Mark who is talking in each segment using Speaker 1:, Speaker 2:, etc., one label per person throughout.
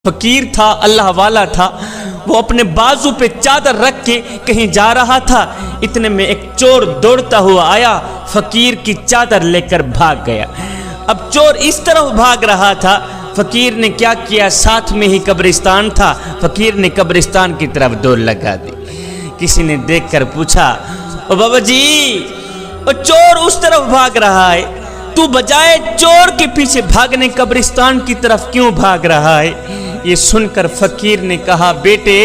Speaker 1: فقیر تھا، اللہ والا تھا، وہ اپنے بازو پہ چادر رکھ کے کہیں جا رہا تھا، اتنے میں ایک چور دوڑتا ہوا آیا، فقیر کی چادر لے کر بھاگ گیا۔ اب چور اس طرف بھاگ رہا تھا، فقیر نے کیا کیا، ساتھ میں ہی قبرستان تھا، فقیر نے قبرستان کی طرف دوڑ لگا دی۔ کسی نے دیکھ کر پوچھا، او بابا جی، او چور اس طرف بھاگ رہا ہے، تو بجائے چور کے پیچھے بھاگنے قبرستان کی طرف کیوں بھاگ رہا ہے؟ یہ سن کر فقیر نے کہا، بیٹے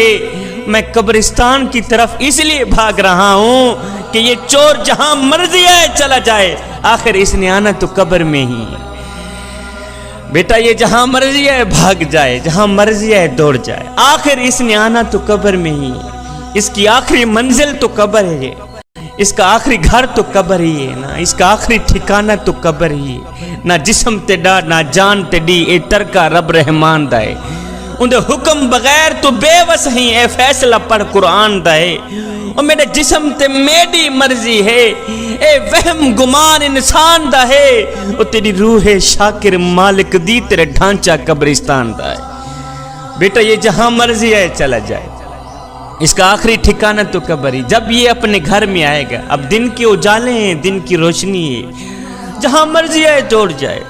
Speaker 1: میں قبرستان کی طرف اس لیے بھاگ رہا ہوں کہ یہ چور جہاں مرضی ہے چلا جائے، آخر اس نے آنا تو قبر میں ہی ہے۔ بیٹا یہ جہاں مرضی ہے بھاگ جائے، جہاں مرضی ہے دوڑ جائے، آخر اس نے آنا تو قبر میں ہی ہے۔ اس کی آخری منزل تو قبر ہے، اس کا آخری گھر تو قبر ہی ہے نا، اس کا آخری ٹھکانہ تو قبر ہی ہے۔ نہ جسم تے ڈا نہ جان تے ڈی، اے ترکا رب رحمان دائے، اندے حکم بغیر تو بے وس ہی، اے فیصلہ پڑھ قرآن دائے۔ اور میرے جسم تے میری مرضی ہے، اے وہم گمان انسان دا ہے، اور تیری روح شاکر مالک دی تیرے ڈھانچہ قبرستان دا ہے۔ بیٹا یہ جہاں مرضی ہے چلا جائے، اس کا آخری ٹھکانہ تو قبر ہی۔ جب یہ اپنے گھر میں آئے گا، اب دن کے اجالے ہیں، دن کی روشنی ہے، جہاں مرضی ہے دوڑ جائے،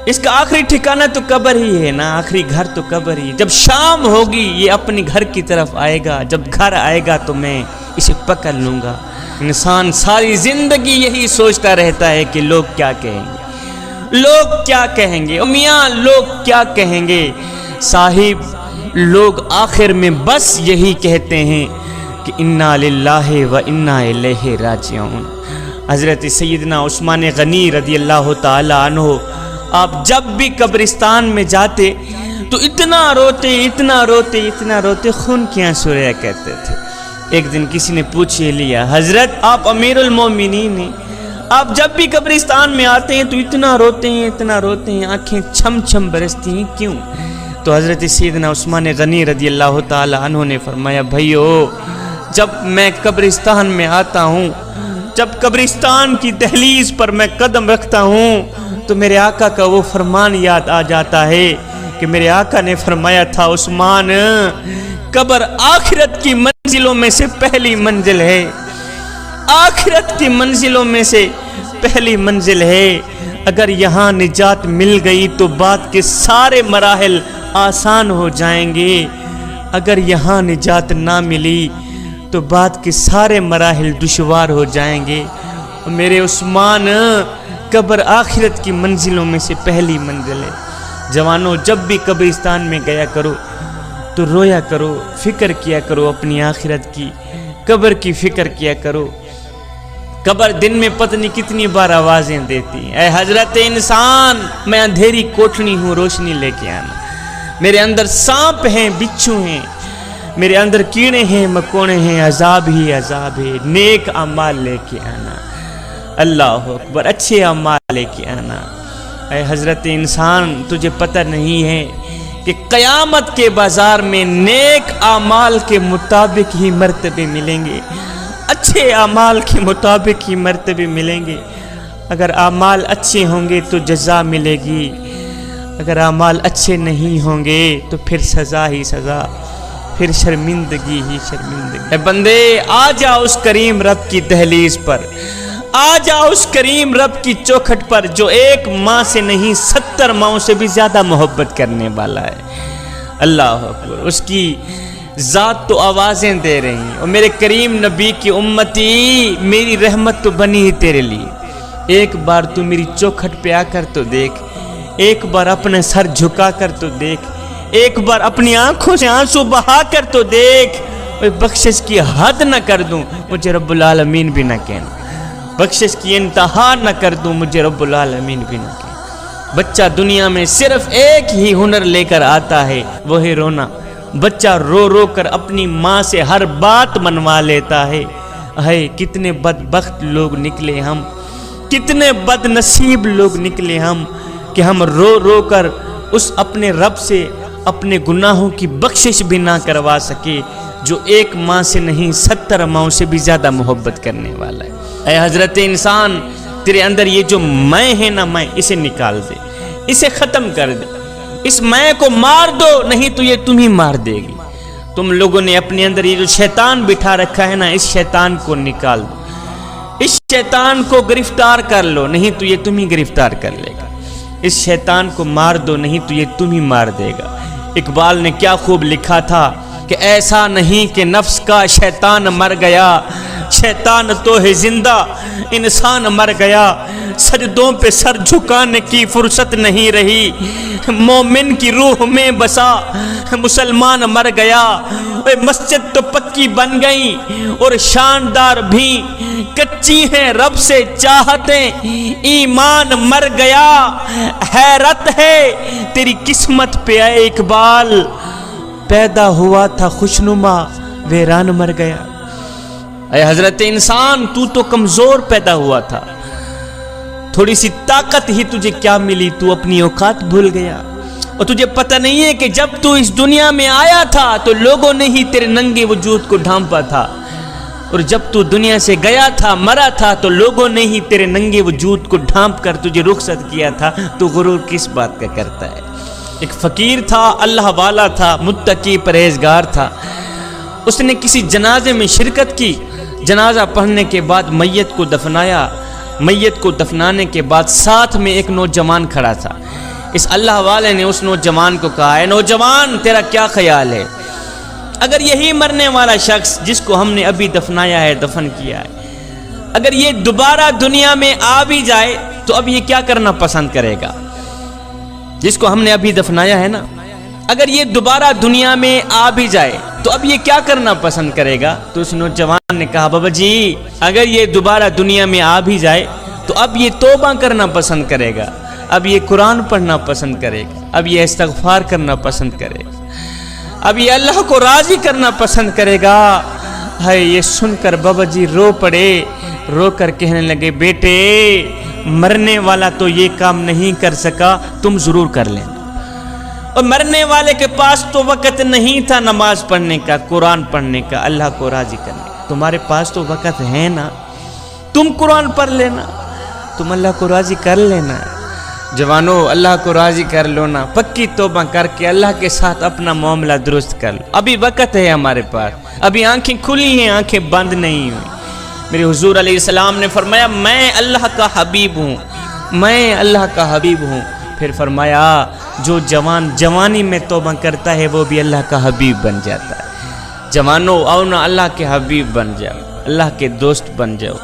Speaker 1: اس کا آخری ٹھکانہ تو قبر ہی ہے نا، آخری گھر تو قبر ہی۔ جب شام ہوگی یہ اپنے گھر کی طرف آئے گا، جب گھر آئے گا تو میں اسے پکڑ لوں گا۔ انسان ساری زندگی یہی سوچتا رہتا ہے کہ لوگ کیا کہیں گے، لوگ کیا کہیں گے، میاں لوگ کیا کہیں گے۔ صاحب لوگ آخر میں بس یہی کہتے ہیں کہ انا للہ و انا الیہ راجعون۔ حضرت سیدنا عثمان غنی رضی اللہ تعالی عنہ، آپ جب بھی قبرستان میں جاتے تو اتنا روتے اتنا روتے اتنا روتے، خون کی آنسو رہا کرتے تھے۔ ایک دن کسی نے پوچھ لیا، حضرت آپ امیر المومنین ہیں، آپ جب بھی قبرستان میں آتے ہیں تو اتنا روتے ہیں اتنا روتے ہیں، آنکھیں چھم چھم برستی ہیں، کیوں؟ تو حضرت سیدنا عثمان غنی رضی اللہ تعالی عنہ نے فرمایا، بھائیو جب میں قبرستان میں آتا ہوں، جب قبرستان کی دہلیز پر میں قدم رکھتا ہوں تو میرے آقا کا وہ فرمان یاد آ جاتا ہے کہ میرے آقا نے فرمایا تھا، عثمان قبر آخرت کی منزلوں میں سے پہلی منزل ہے، آخرت کی منزلوں میں سے پہلی منزل ہے، اگر یہاں نجات مل گئی تو بعد کے سارے مراحل آسان ہو جائیں گے، اگر یہاں نجات نہ ملی تو بعد کے سارے مراحل دشوار ہو جائیں گے۔ اور میرے عثمان قبر آخرت کی منزلوں میں سے پہلی منزل ہے۔ جوانوں جب بھی قبرستان میں گیا کرو تو رویا کرو، فکر کیا کرو اپنی آخرت کی، قبر کی فکر کیا کرو۔ قبر دن میں پتہ نہیں کتنی بار آوازیں دیتی ہیں، اے حضرت انسان میں اندھیری کوٹھنی ہوں، روشنی لے کے آنا، میرے اندر سانپ ہیں، بچھو ہیں، میرے اندر کیڑے ہیں، مکوڑے ہیں، عذاب ہی عذاب ہے، نیک اعمال لے کے آنا، اللہ اکبر، اچھے اعمال لے کے آنا۔ اے حضرت انسان تجھے پتہ نہیں ہے کہ قیامت کے بازار میں نیک اعمال کے مطابق ہی مرتبے ملیں گے، اچھے اعمال کے مطابق ہی مرتبے ملیں گے۔ اگر اعمال اچھے ہوں گے تو جزا ملے گی، اگر اعمال اچھے نہیں ہوں گے تو پھر سزا ہی سزا، پھر شرمندگی ہی شرمندگی۔ اے بندے آ جا اس کریم رب کی دہلیز پر، آ جا اس کریم رب کی چوکھٹ پر جو ایک ماں سے نہیں 70 ماؤں سے بھی زیادہ محبت کرنے والا ہے۔ اللہ اکبر، اس کی ذات تو آوازیں دے رہی ہیں، اور میرے کریم نبی کی امتی میری رحمت تو بنی ہی تیرے لیے، ایک بار تو میری چوکھٹ پہ آ کر تو دیکھ، ایک بار اپنے سر جھکا کر تو دیکھ، ایک بار اپنی آنکھوں سے آنسو بہا کر تو دیکھ۔ بخشش کی حد نہ کر دوں مجھے رب العالمین بھی نہ کہنا، بخشش کی انتہا نہ کر دوں مجھے رب العالمین بھی نہ کہنا۔ بچہ دنیا میں صرف ایک ہی ہنر لے کر آتا ہے، وہ ہے رونا۔ بچہ رو رو کر اپنی ماں سے ہر بات منوا لیتا ہے۔ ہے کتنے بدبخت لوگ نکلے ہم، کتنے بد نصیب لوگ نکلے ہم کہ ہم رو رو کر اس اپنے رب سے اپنے گناہوں کی بخشش بھی نہ کروا سکے جو ایک ماں سے نہیں 70 ماؤں سے بھی زیادہ محبت کرنے والا ہے۔ اے حضرت انسان تیرے اندر یہ جو میں ہے نا، میں اسے نکال دے، اسے ختم کر دے۔ اس میں کو مار دو نہیں تو یہ تمہیں مار دے گی. تم لوگوں نے اپنے اندر یہ جو شیطان بٹھا رکھا ہے نا، اس شیطان کو نکال دو، اس شیطان کو گرفتار کر لو نہیں تو یہ تمہیں گرفتار کر لے گا. اس شیطان کو مار دو نہیں تو یہ تمہیں مار دے گا. اقبال نے کیا خوب لکھا تھا کہ ایسا نہیں کہ نفس کا شیطان مر گیا، شیطان تو ہے زندہ، انسان مر گیا. سجدوں پہ سر جھکانے کی فرصت نہیں رہی، مومن کی روح میں بسا مسلمان مر گیا. مسجد تو پکی بن گئی اور شاندار بھی، کچی ہیں رب سے چاہتیں، ایمان مر گیا. حیرت ہے تیری قسمت پہ اے اقبال، پیدا ہوا تھا خوشنما ویران مر گیا. اے حضرت انسان تو کمزور پیدا ہوا تھا، تھوڑی سی طاقت ہی تجھے کیا ملی، تو اپنی اوقات بھول گیا. اور تجھے پتہ نہیں ہے کہ جب تو اس دنیا میں آیا تھا تو لوگوں نے ہی تیرے ننگے وجود کو ڈھانپا تھا، اور جب تو دنیا سے گیا تھا مرا تھا تو لوگوں نے ہی تیرے ننگے وجود کو ڈھانپ کر تجھے رخصت کیا تھا. تو غرور کس بات کا کرتا ہے؟ ایک فقیر تھا، اللہ والا تھا، متقی پرہیزگار تھا. اس نے کسی جنازے میں شرکت کی. جنازہ پڑھنے کے بعد میت کو دفنایا. میت کو دفنانے کے بعد ساتھ میں ایک نوجوان کھڑا تھا. اس اللہ والے نے اس نوجوان کو کہا، اے نوجوان تیرا کیا خیال ہے؟ اگر یہی مرنے والا شخص جس کو ہم نے ابھی دفنایا ہے، دفن کیا ہے، اگر یہ دوبارہ دنیا میں آ بھی جائے تو اب یہ کیا کرنا پسند کرے گا؟ جس کو ہم نے ابھی دفنایا ہے نا، اگر یہ دوبارہ دنیا میں آ بھی جائے تو اب یہ کیا کرنا پسند کرے گا؟ تو اس نوجوان نے کہا، بابا جی اگر یہ دوبارہ دنیا میں آ بھی جائے تو اب یہ توبہ کرنا پسند کرے گا، اب یہ قرآن پڑھنا پسند کرے گا، اب یہ استغفار کرنا پسند کرے گا، اب یہ اللہ کو راضی کرنا پسند کرے گا. ہے یہ سن کر بابا جی رو پڑے، رو کر کہنے لگے، بیٹے مرنے والا تو یہ کام نہیں کر سکا، تم ضرور کر لینا. اور مرنے والے کے پاس تو وقت نہیں تھا نماز پڑھنے کا، قرآن پڑھنے کا، اللہ کو راضی کرنے کا. تمہارے پاس تو وقت ہے نا، تم قرآن پڑھ لینا، تم اللہ کو راضی کر لینا. جوانو اللہ کو راضی کر لو نا، پکی توبہ کر کے اللہ کے ساتھ اپنا معاملہ درست کر لو. ابھی وقت ہے ہمارے پاس، ابھی آنکھیں کھلی ہیں، آنکھیں بند نہیں ہوئی. میرے حضور علیہ السلام نے فرمایا، میں اللہ کا حبیب ہوں، میں اللہ کا حبیب ہوں. پھر فرمایا، جو جوان جوانی میں توبہ کرتا ہے وہ بھی اللہ کا حبیب بن جاتا ہے. جوانو آؤ نا اللہ کے حبیب بن جاؤ، اللہ کے دوست بن جاؤ.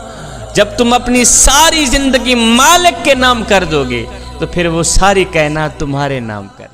Speaker 1: جب تم اپنی ساری زندگی مالک کے نام کر دو گے تو پھر وہ ساری کائنات تمہارے نام کر